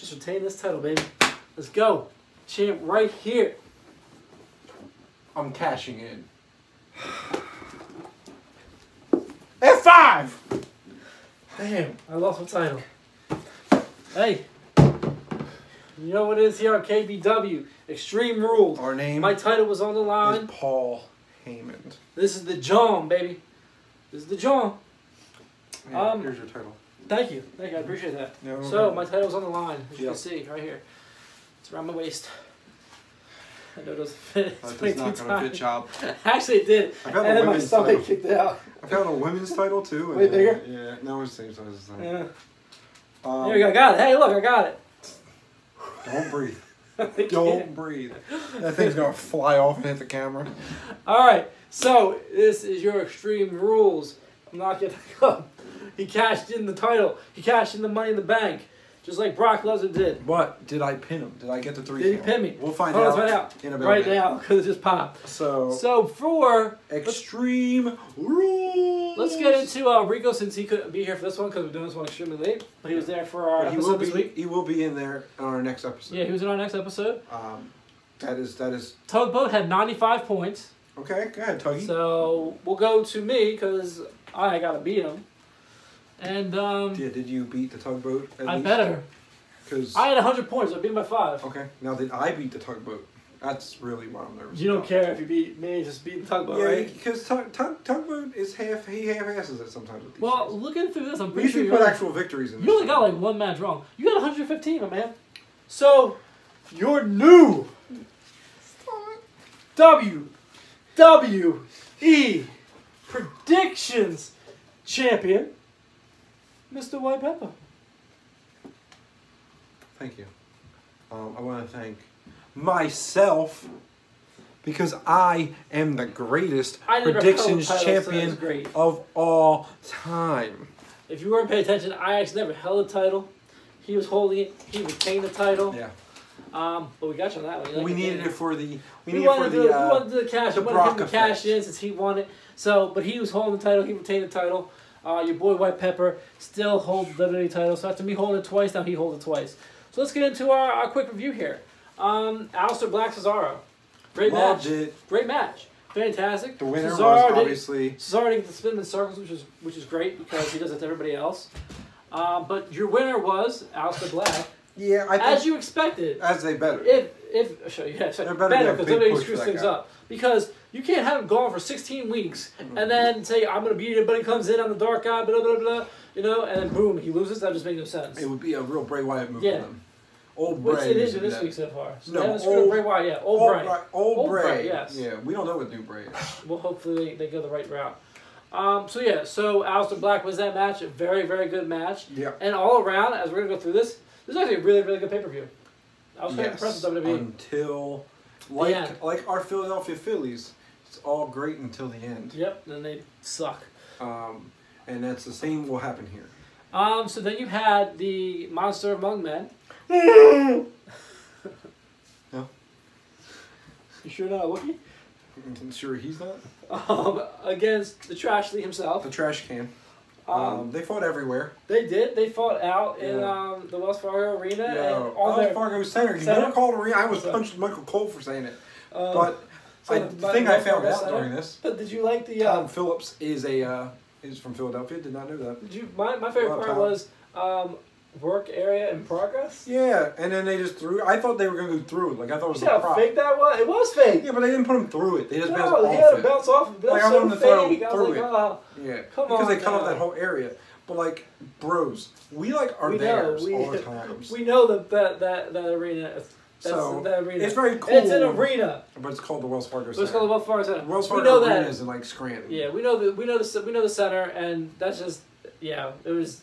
Just retain this title, baby. Let's go. Champ right here. I'm cashing in. F5! Damn, I lost my title. Hey. You know what it is here on KBW? Extreme Rules. Our name. My title was on the line. Is Paul Heyman. This is the Jawn, baby. This is the Jawn. Yeah, here's your title. Thank you. I appreciate that. No, so, my title's on the line, as you Yep. can see, right here. It's around my waist. I know it doesn't fit. That's not going to fit, Chop. Actually, it did. I found and a then my women's stomach title. kicked out. I found a women's title, too. Way bigger? Yeah, no, it's the same size as that. Yeah. There we go. I got it. Hey, look, I got it. Don't breathe. Don't breathe. That thing's going to fly off and hit the camera. All right. So, this is your Extreme Rules. I'm not getting up. He cashed in the title. He cashed in the Money in the Bank. Just like Brock Lesnar did. But did I pin him? Did I get the 3 Did he count? pin me? We'll find Let's out, find out in a bit. right now because it just popped. So for Extreme Rules. let's get into Rico since he couldn't be here for this one because we're doing this one extremely late. But he was there for our episode this week. He will be in there on our next episode. Yeah, he was in our next episode. That is. Tugboat had 95 points. Okay, go ahead, Tuggy. So we'll go to me because I gotta beat him. And yeah, did you beat the Tugboat? I better. Because I had 100 points. I beat him by 5. Okay, now did I beat the Tugboat? That's really what I'm nervous. You don't about. care if you beat me, just beat the Tugboat, right? Yeah, because Tugboat is half-asses it sometimes. With these Well, things. looking through this, I'm We pretty sure usually put actual victories in. You only got like 1 match wrong. You got 115, my man. So, your new WWE Predictions champion, Mr. White Peppa. Thank you. I want to thank myself because I am the greatest predictions champion of all time. If you weren't paying attention, I actually never held a title. He was holding it. He retained the title. Yeah. But we got you on that one. We needed it for the. We wanted the cash. We wanted him to cash in since he won it. So, but he was holding the title. He retained the title. Your boy White Pepper still holds the WWE title. So after me holding it twice, now he holds it twice. So let's get into our quick review here. Aleister Black Cesaro. Great match. Great match. Fantastic. The winner Cesaro was obviously Cesaro didn't get to spin in circles, which is great because he does it to everybody else. But your winner was Aleister Black. Yeah, I think as you expected. As they better. They're better because WWE screws things up. Because you can't have him gone for 16 weeks and then say, I'm going to beat him, but he comes in on the dark guy, blah, blah, blah, you know, and then boom, he loses. That just makes no sense. It would be a real Bray Wyatt move for them. Old Which Bray. it is this week so far. So no, old Bray Wyatt, yeah. Old Bray. Yes. Yeah, we don't know what new Bray is. Well, hopefully they go the right route. So Aleister Black was that match. A very, very good match. Yeah. And all around, as we're going to go through this is actually a really, really good pay-per-view. I was quite impressed with WWE. Until, like our Philadelphia Phillies, it's all great until the end. Yep, then they suck. And that's the same will happen here. So then you had the Monster Among Men. No. You sure not a Wookiee? I'm sure he's not. Against the Trashley himself. The trash can. They fought everywhere. They did. They fought out in the Wells Fargo Arena. Yeah, and Wells Fargo Center. You never called arena. I was punched Michael Cole for saying it. But the thing I found out during this. But did you like the? Tom Phillips is from Philadelphia. Did not know that. Did you? My favorite part was work area in progress. Yeah, and then they just threw. I thought they were gonna go through it. Like I thought it was a prop. See how fake that was? It was fake. Yeah, but they didn't put him through it. They just bounced off it. He had to bounce off it. That's so fake. I was like, oh, yeah, come because on, they cut off that whole area. But like, bros, we like are there all the times. We know that arena. That arena. It's very cool. It's an arena, but it's called the Wells Fargo Center. It's called the Wells Fargo Center. Wells Fargo Arena is in like Scranton. Yeah, we know the center, and that's just it was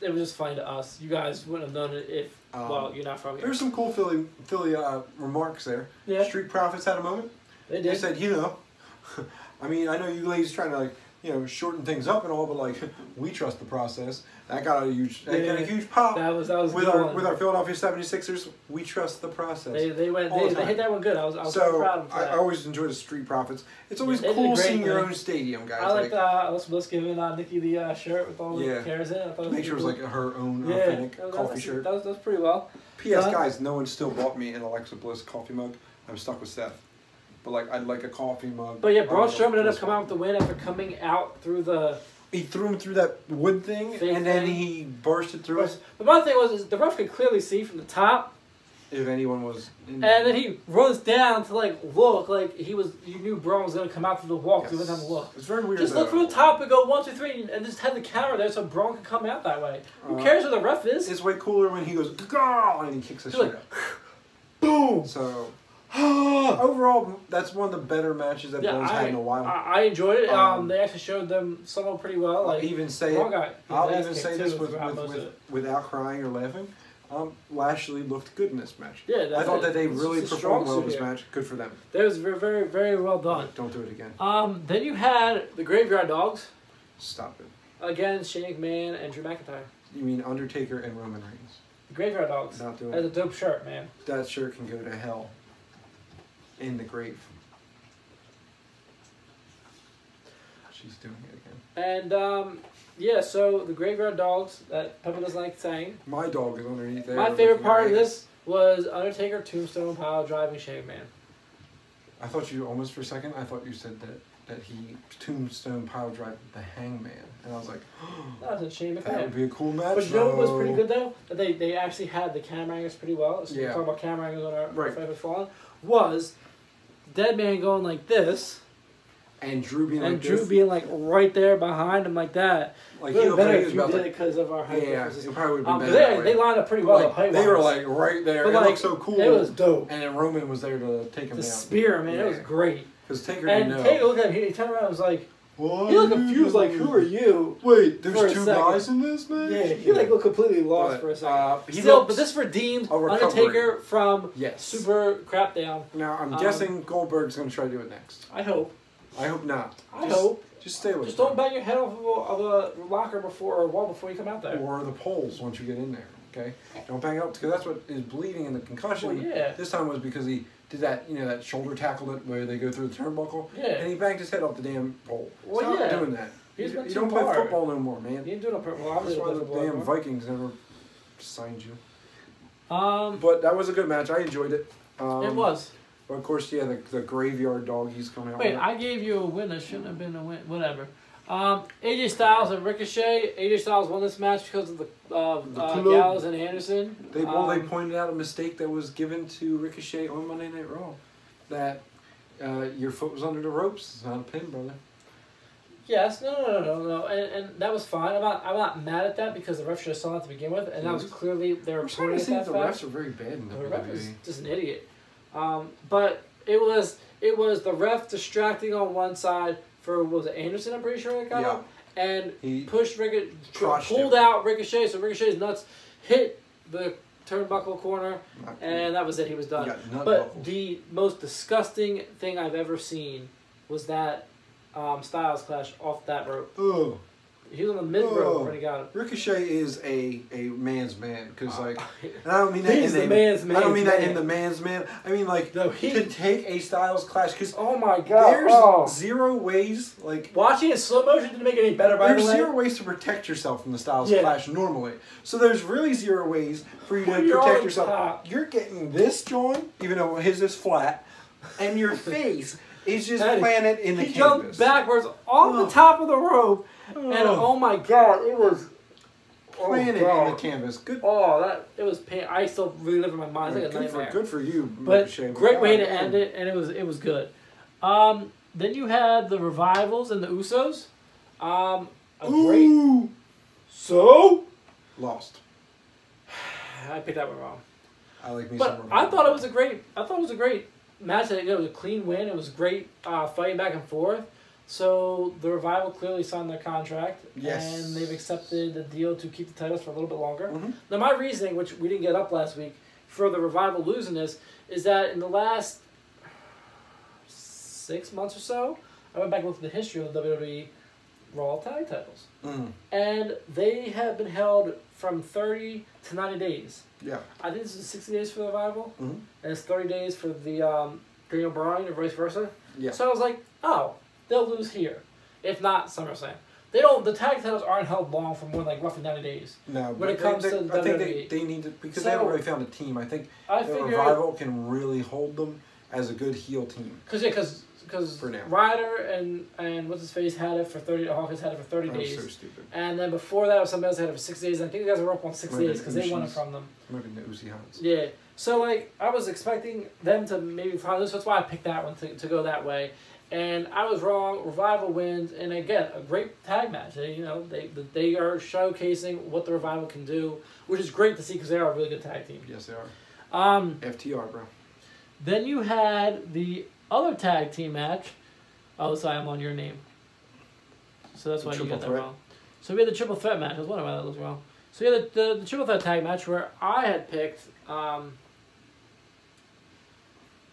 just funny to us. You guys wouldn't have known it if you're not from here. There's some cool Philly remarks there. Yeah. Street Profits had a moment. They did. They said, I mean, I know you ladies trying to shorten things up and all, but like we trust the process. That got a huge pop. That was with our Philadelphia 76ers. We trust the process. They hit that one good. I was so proud of them. I always enjoy the Street Profits. It's always cool seeing your own stadium, guys. I like let's give Nikki the shirt with all the cares in it. Make sure it was like her own authentic coffee shirt. That was pretty well. P.S. Guys, no one still bought me an Alexa Bliss coffee mug. I'm stuck with Seth. But like, I'd like a coffee mug. But yeah, Braun Strowman ended up coming out with the win after coming out through the. He threw him through that wood thing, and then he bursted through it. But my thing was, the ref could clearly see from the top. If anyone was. And then he runs down to like look like you knew Braun was gonna come out through the walk. Yes. You wouldn't have to look. It's very weird. Just look from the top and go 1, 2, 3, and just have the camera there so Braun can come out that way. Who cares who the ref is? It's way cooler when he goes "Gah!" and he kicks the shit out. Boom. So. Overall, that's one of the better matches that Braun's had in a while. I enjoyed it. They actually showed them somehow pretty well. I'll even say this without crying or laughing. Lashley looked good in this match. Yeah, I thought that they really performed well in this match. Good for them. That was very, very, very well done. Don't do it again. Then you had the Graveyard Dogs. Stop it. Against Shane McMahon and Drew McIntyre. You mean Undertaker and Roman Reigns? The Graveyard Dogs. Not doing it. That's a dope shirt, man. That shirt can go to hell. In the grave. She's doing it again. And so the Graveyard Dogs that Peppa doesn't like saying. My dog is underneath there. My favorite part of this was Undertaker Tombstone Pile driving Shane McMahon. I thought you almost for a second. I thought you said that he Tombstone Pile drive the Hangman, and I was like, that was Shane McMahon. That would be a cool match. But you know what was pretty good though? That they actually had the camera angles pretty well. So yeah. We're talking about camera angles on our Favorite Fallen. Was Dead Man going like this, and Drew being like this, being like right there behind him like that. Like it would have been better if you did it because of our height. Yeah, it probably would have been better. They lined up pretty well. Like, they were like right there. But it looked so cool. It was dope. And then Roman was there to take him down. The spear, man, it was great. Because Taker didn't know. Taker looked at him. He turned around and was like, what? He looked confused. Like, who are you? Wait, there's two guys in this match? Yeah, he looked completely lost for a second. But this redeemed Undertaker from Super Crapdown. Now, I'm guessing Goldberg's going to try to do it next. I hope. I hope not. I hope. Just stay with Just don't bang your head off of a locker or a wall before you come out there. Or the poles once you get in there, okay? Don't bang out, because that's what is bleeding in the concussion. Well, yeah. This time was because he did that, that shoulder tackle where they go through the turnbuckle. Yeah. And he banged his head off the damn pole. Well, Stop doing that. You don't play football no more, man. He didn't do it on purpose. Well, that's why the damn Vikings never signed you. But that was a good match. I enjoyed it. It was. But of course, yeah, the Graveyard Doggies coming out. Wait, I gave you a win that shouldn't have been a win. Whatever. AJ Styles and Ricochet. AJ Styles won this match because of the Gallows and Anderson. They pointed out a mistake that was given to Ricochet on Monday Night Raw. That your foot was under the ropes. It's not a pin, brother. Yes, no, and that was fine. I'm not mad at that because the ref should have saw it to begin with, and that was clearly they were reporting at that fact. The refs are very bad in WWE. The ref is just an idiot. But it was the ref distracting on one side for was it Anderson? I'm pretty sure it got him, and he pushed pulled out Ricochet, so Ricochet's nuts hit the turnbuckle corner, and that was it. He was done. But the most disgusting thing I've ever seen was that Styles clash off that rope. Ugh. He was on the mid rope when he got it. Ricochet is a man's man because and I don't mean that in the man's man. I don't mean that in the man's man. I mean like to take a Styles clash because oh my god, there's zero ways like watching it in slow motion didn't make it any better. By the way, there's zero ways to protect yourself from the Styles clash normally. So there's really zero ways for you to protect yourself. Top. You're getting this, Jawn, even though his is flat, and your face is just planted in the canvas. He jumped backwards off the top of the rope. And oh my god, it was planted in the canvas. Good. It was pain. I still relive in my mind. It's like a nightmare. Good for you. But great way to end it, and it was good. Then you had the Revivals and the Usos. Great. So lost. I picked that one wrong. I like me some. But I thought it was a great match. It was a clean win. It was great fighting back and forth. So the Revival clearly signed their contract, and they've accepted the deal to keep the titles for a little bit longer. Mm-hmm. Now, my reasoning, which we didn't get up last week, for the Revival losing this, is that in the last 6 months or so, I went back and looked at the history of the WWE. Raw tag titles. And they have been held from 30 to 90 days. Yeah. I think this is 60 days for the Revival, and it's 30 days for the Daniel Bryan, or vice versa. Yeah. So I was like, oh, they'll lose here. If not, SummerSlam. They don't. The tag titles aren't held long for more than like roughly 90 days. No, when it comes to WWE. I think they need to, because they haven't really found a team. I think the Revival can really hold them as a good heel team. Because Ryder and what's his face had it for 30. Hawkins had it for 30 days. So stupid. And then before that, somebody else had it for 6 days. And I think the guys were up on 6 days because they won it from them. Maybe the Uzi Hunts. Yeah. So like I was expecting them to maybe find this. That's why I picked that one to go that way. And I was wrong. Revival wins, and again, a great tag match. They are showcasing what the Revival can do, which is great to see because they are a really good tag team. Yes, they are. FTR, bro. Then you had the other tag team match. Oh, sorry, I'm on your name. So that's why you got that wrong. So we had the triple threat match. I was wondering why that was wrong. So we had the triple threat tag match where I had picked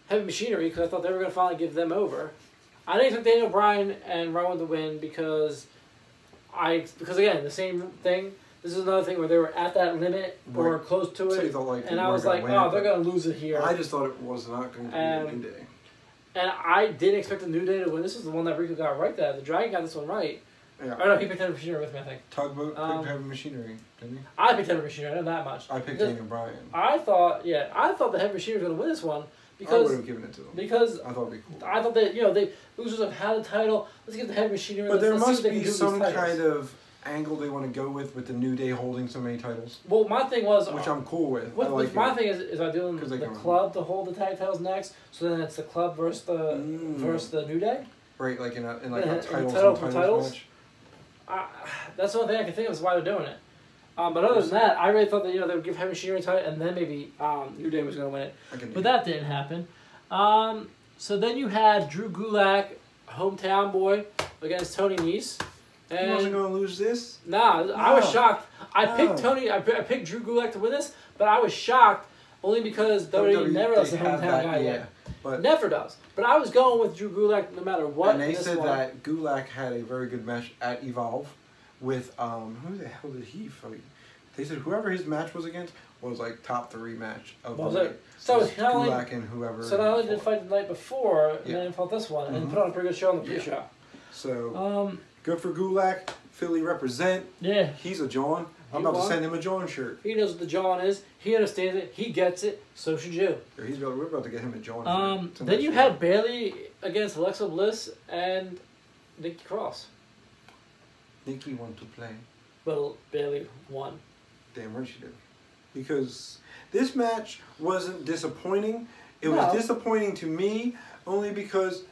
Heavy Machinery because I thought they were going to finally give them over. I didn't expect Daniel Bryan and Rowan to win because again, the same thing. This is another thing where they were at that limit or close to it. So you thought, and I was like, oh, they're going to lose it here. I just thought it was not going to be a New Day. And I didn't expect the New Day to win. This is the one that Rico got right there. The Dragon got this one right. Yeah. Oh, no, he picked Heavy Machinery with me, I think. Tugboat picked Heavy Machinery, didn't he? I picked Heavy Machinery, I know that much. I picked Daniel Bryan. I thought the Heavy Machinery was going to win this one. Because, I would have given it to them. Because I thought it'd be cool. I thought that, they losers have had the title. Let's get the Heavy Machinery. But there must be some kind of angle they want to go with the New Day holding so many titles. Well, my thing was... Which I'm cool with. My thing is I doing the club to hold the tag titles next, so then it's the club versus the New Day? Right, like in a titles match. That's the only thing I can think of is why they're doing it. But other than that, I really thought that they would give Heavy Machinery a title, and then maybe New Day was going to win it. But that didn't happen. So then you had Drew Gulak, hometown boy, against Tony Nese. And he wasn't going to lose this? Nah, I was shocked. I picked Drew Gulak to win this, but I was shocked only because WWE never does the hometown guy yet. Never does. But I was going with Drew Gulak no matter what. And they said that Gulak had a very good match at Evolve. With who the hell did he fight? They said whoever his match was against was like top 3 match of the night. So Gulak and whoever. So not only did he fight the night before, and then fought this one, and put on a pretty good show on the pre-show. Yeah. So good for Gulak. Philly represent. Yeah. He's a Jawn. I'm about to send him a Jawn shirt. He knows what the Jawn is. He understands it. He gets it. So should you. We're about to get him a Jawn shirt. Then you had Bayley against Alexa Bliss and Nikki Cross. Nikki wanted to play. Well, Bayley won. Damn right she did. Because this match wasn't disappointing. It was disappointing to me only because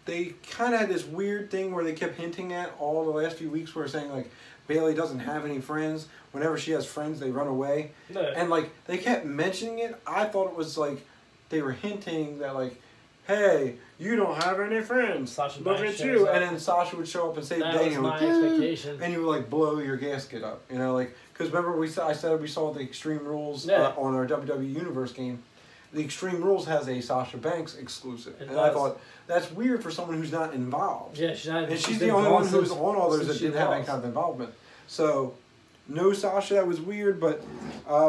they kind of had this weird thing where they kept hinting at all the last few weeks where saying like Bayley doesn't have any friends. Whenever she has friends, they run away. No. And like they kept mentioning it. I thought it was like they were hinting that like, hey, you don't have any friends. Look at you. And then Sasha would show up and say, that was my expectation. And you would like blow your gasket up. Because remember I said we saw the Extreme Rules on our WWE Universe game. The Extreme Rules has a Sasha Banks exclusive. I thought, that's weird for someone who's not involved. Yeah, she's not involved. And she's the only one who's on all those that didn't have any kind of involvement. So, no Sasha, that was weird. But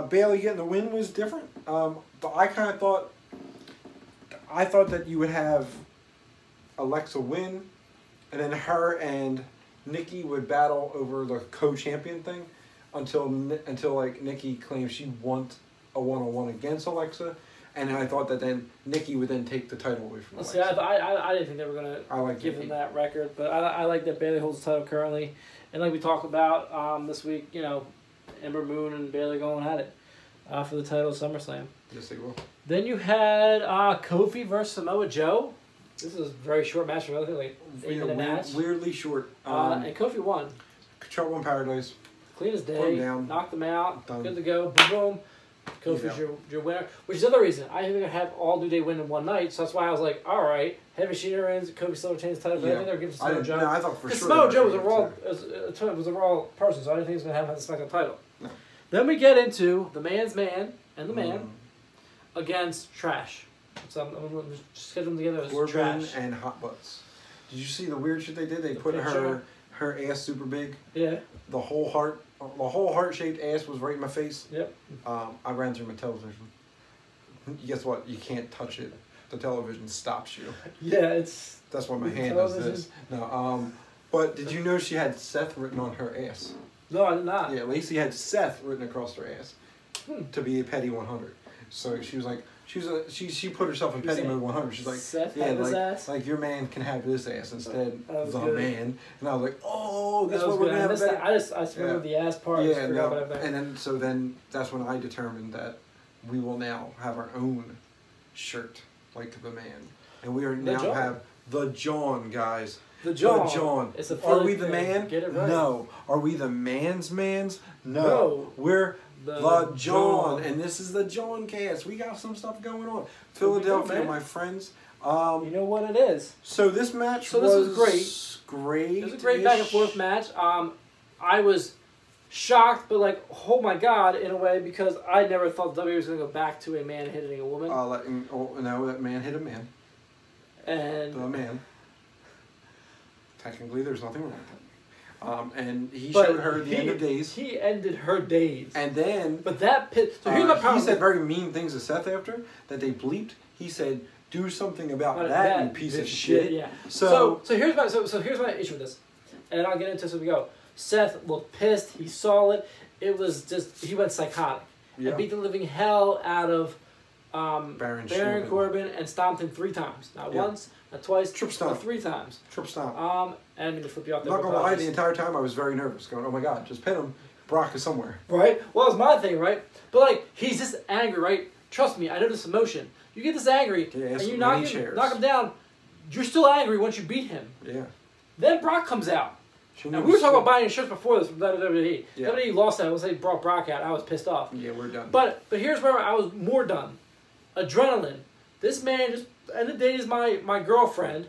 Bayley getting the win was different. But I kind of thought... I thought that you would have Alexa win, and then her and Nikki would battle over the co-champion thing until like Nikki claims she wants a one-on-one against Alexa, and I thought that then Nikki would then take the title away from Alexa. See, I didn't think they were gonna give them that record, but I like that Bayley holds the title currently, and like we talked about this week, Ember Moon and Bayley going at it for the title of SummerSlam. Yes, they will. Then you had Kofi versus Samoa Joe. This is a very short match for another thing, like 8-minute match. Weirdly short. And Kofi won. Trouble in Paradise. Clean as day. Knocked him out. Done. Good to go. Boom, boom. Kofi's your winner. Which is the other reason. I think they're going to have all New Day win in one night. So that's why I was like, all right. Heavy Machinery wins. Kofi still retains the title. But I think they're giving Samoa Joe. No, I thought for sure. Samoa Joe was a Raw person, so I didn't think he was going to have the SmackDown title. No. Then we get into the man's man and the man against Trash. So I'm going to schedule them together as Corbin Trash. And Hot Butts. Did you see the weird shit they did? They put her her ass super big. Yeah. The whole heart-shaped ass was right in my face. Yep. I ran through my television. Guess what? You can't touch it. The television stops you. Yeah, it's... That's why my hand does this. No, but did you know she had Seth written on her ass? No, I did not. Yeah, Lacey had Seth written across her ass to be a petty 100. So she was like, she put herself in petty mode 100. She's like, Seth yeah, his ass? like your man can have this ass instead of the good. Man. And I was like, oh, that's what good. we're gonna have. I just remember the ass part. Yeah, no. And then that's when I determined that we will now have our own shirt like the Man, and we are now have the Jawn, guys. The Jawn. The Jawn. It's a Are we the Man? Get it right. No. Are we the mans? No. We're the Jawn, and this is the Jawn cast. We got some stuff going on. Philadelphia, my friends. You know what it is. So this match was great. It was a great back and forth match. I was shocked, but like, oh my god, in a way, because I never thought WWE was going to go back to a man hitting a woman. No, that man hit a man. And the Man. Technically, there's nothing wrong with that. And he showed her the end of days. He ended her days. And then... But that pit... So here's my problem. He said very mean things to Seth after, that they bleeped. He said, do something about that, you piece of shit. Yeah. So here's my issue with this. And I'll get into this as we go. Seth looked pissed. He saw it. It was just... He went psychotic. Yeah. And beat the living hell out of Baron Corbin and stomped him 3 times. Not once, not twice, Trip stomp. But 3 times. Trip stomp. And I'm going to flip you off there. I'm not going to lie, the entire time I was very nervous, going, oh my god, just pin him. Brock is somewhere. Right? Well, that's my thing, right? But like, he's just angry, right? Trust me, I know this emotion. You get this angry, and you knock him down, you're still angry once you beat him. Yeah. Then Brock comes out. And we were talking about buying shirts before this from WWE. Yeah. WWE lost that. Once they brought Brock out, I was pissed off. Yeah, we're done. But here's where I was more done. Adrenaline. This man just ended the day is my girlfriend,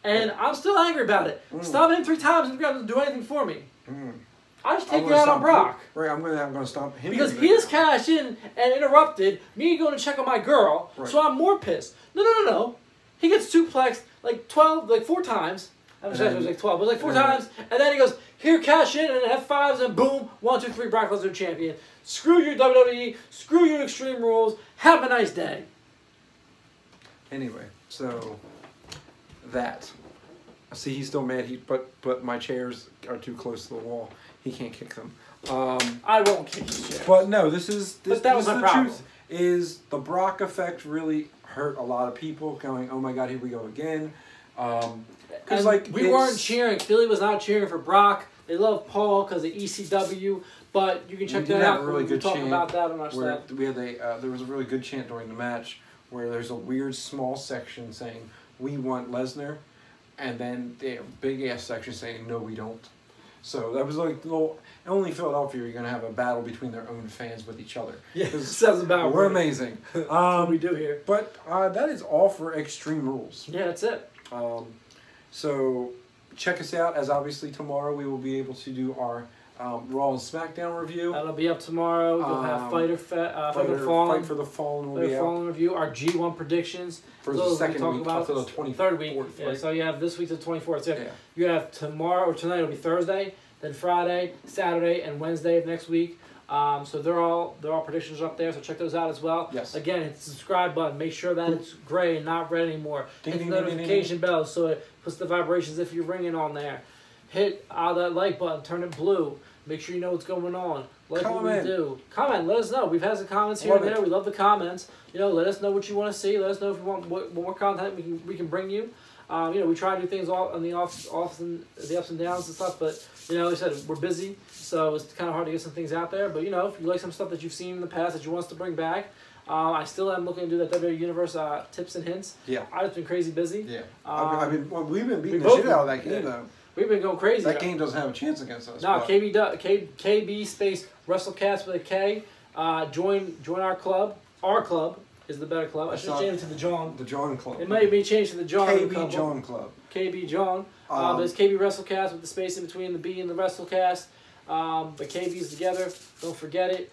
and I'm still angry about it. Stomping him 3 times and doesn't do anything for me. I just take it out on Brock. Right, I'm gonna stomp him. Because he just cashed in and interrupted me going to check on my girl, so I'm more pissed. No. He gets suplexed like 4 times. I'm sorry, it was like 12, but it was like 4 times, and then he goes, here, cash in, and F5s, and boom, 1, 2, 3, Brock Lesnar champion. Screw you, WWE. Screw you, Extreme Rules. Have a nice day. Anyway, so that. See, he's still mad. But my chairs are too close to the wall. He can't kick them. I won't kick his chairs. But no, this is the problem. truth. Is the Brock effect really hurt a lot of people? Going, oh my god, here we go again. Because like we weren't cheering. Philly was not cheering for Brock. They love Paul because of ECW. But you can check that out. Really good talking about that on our stuff. We had there was a really good chant during the match where there's a weird small section saying we want Lesnar, and then the big ass section saying no we don't. So that was like little. Only Philadelphia you're gonna have a battle between their own fans with each other. Yeah, sounds about we're amazing. That's what we do here. But that is all for Extreme Rules. Yeah, that's it. So check us out, as obviously tomorrow we will be able to do our Raw and SmackDown review. That'll be up tomorrow. You'll have Fight for the Fallen will be out. Review. Our G1 predictions. For the second week, up to the 23rd week. Yeah, so you have this week to the 24th. So you have tomorrow, or tonight will be Thursday, then Friday, Saturday, and Wednesday of next week. So they're all predictions up there, so check those out as well. Yes. Again, hit the subscribe button. Make sure that it's gray and not red anymore. Hit the notification bell so it puts the vibrations if you're ringing on there. Hit that like button, turn it blue. Make sure you know what's going on. Like what we do. Comment, let us know. We've had some comments here and there. We love the comments. You know, let us know what you want to see. Let us know if you want what more content we can bring you. You know, we try to do things all on the ups and downs and stuff, but you know, like I said, we're busy, so it's kind of hard to get some things out there. But you know, if you like some stuff that you've seen in the past that you want us to bring back, I still am looking to do that WWE Universe tips and hints. Yeah, I've just been crazy busy. Yeah, we've been beating the shit out of that game though. We've been going crazy. That game doesn't have a chance against us. No, KB space WrestleCast with a K. Join our club. Our club is the better club. I should change it to the Jawn. The Jawn Club. It might be changed to the Jawn. KB Jawn Club. KB Jawn. But it's KB WrestleCast with the space in between the B and the WrestleCast. But KB's together. Don't forget it.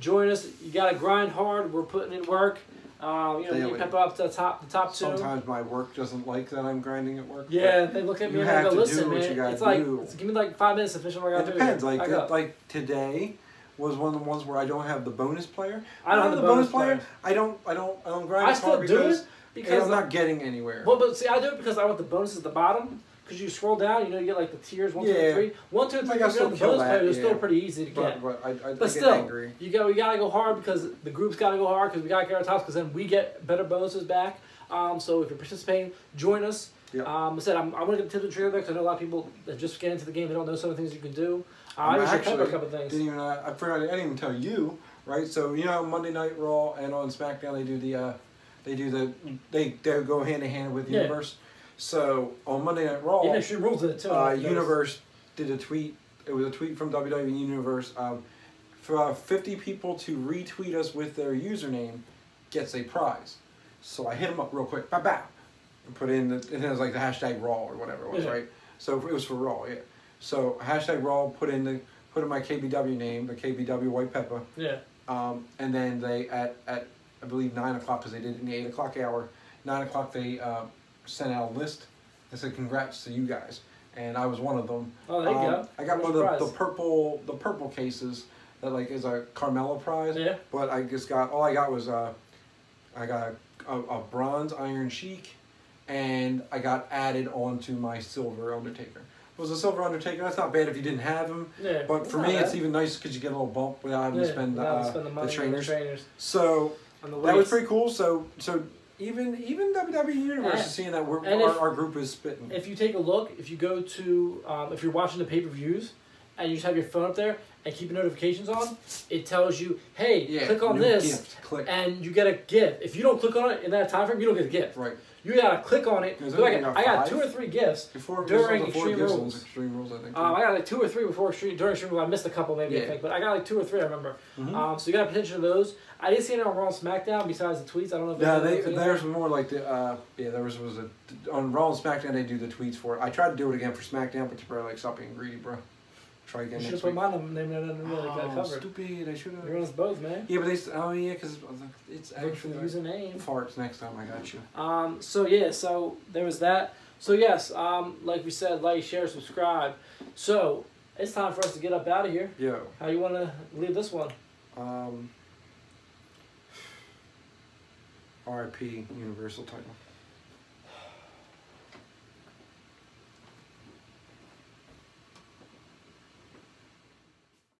Join us. You got to grind hard. We're putting in work. You Peppa up to the top two. Sometimes my work doesn't like that I'm grinding at work. Yeah, they look at me and they go, listen, man, it's like, give me like 5 minutes to finish what I got to do. It depends. Like today was one of the ones where I don't have the bonus player. I don't have the bonus player. I don't grind I still do it because I'm not getting anywhere. Well, but see, I do it because I want the bonuses at the bottom. Because you scroll down, you get like the tiers 1, 2, and 3. 1, 2, and 3. The bonus player is still pretty easy to get. But still, angry. We gotta go hard because the group's gotta go hard because we gotta get our tops because then we get better bonuses back. So if you're participating, join us. Yep. I said I'm gonna get tips and tricks because I know a lot of people that just get into the game. They don't know some of the things you can do. I usually cover a couple of things. I forgot. I didn't even tell you. Right. So Monday Night Raw and on SmackDown they go hand in hand with Universe. So on Monday Night Raw, even Extreme Rules did it too. Universe did a tweet. It was a tweet from WWE Universe. For 50 people to retweet us with their username gets a prize. So I hit them up real quick. Bow bow. And put in it has like the hashtag Raw or whatever it was, right? So it was for Raw, yeah. So hashtag Raw. Put in my KBW name, the KBW White Peppa. Yeah. And then they at I believe 9 o'clock because they did it in the 8 o'clock hour. 9 o'clock they sent out a list that said congrats to you guys, and I was one of them. Oh, there you go. I got one of the purple cases that like is a Carmella prize. Yeah. But I just got all I got was I got a bronze Iron Sheik, and I got added onto my silver Undertaker. It was a silver Undertaker. That's not bad if you didn't have him. Yeah. But for me, it's even nice because you get a little bump without having to spend the money trainers. On the trainers. So that was pretty cool. So. Even WWE Universe is seeing that our group is spitting. If you take a look, if you go to, if you're watching the pay-per-views, and you just have your phone up there and keep your notifications on, it tells you, hey, click on this, and you get a gift. If you don't click on it in that time frame, you don't get a gift. Right. You gotta click on it. I got 2 or 3 gifts during Extreme Rules. I think. I got like 2 or 3 during Extreme Rules. I missed a couple maybe, I think, but I got like 2 or 3. I remember. So you got a potential of those. I didn't see any on Raw and SmackDown besides the tweets. I don't know if there's more like the there was on Raw and SmackDown they do the tweets for it. I tried to do it again for SmackDown, but you're probably like stop being greedy, bro. Try again. You should have put my name in and really got covered. Stupid! I should have. You're on us both, man. Yeah, but because it's actually for the username. Farts next time. I got you. So there was that. So yes, like we said, like, share, subscribe. So it's time for us to get up out of here. Yo. How you want to leave this one? RIP Universal title.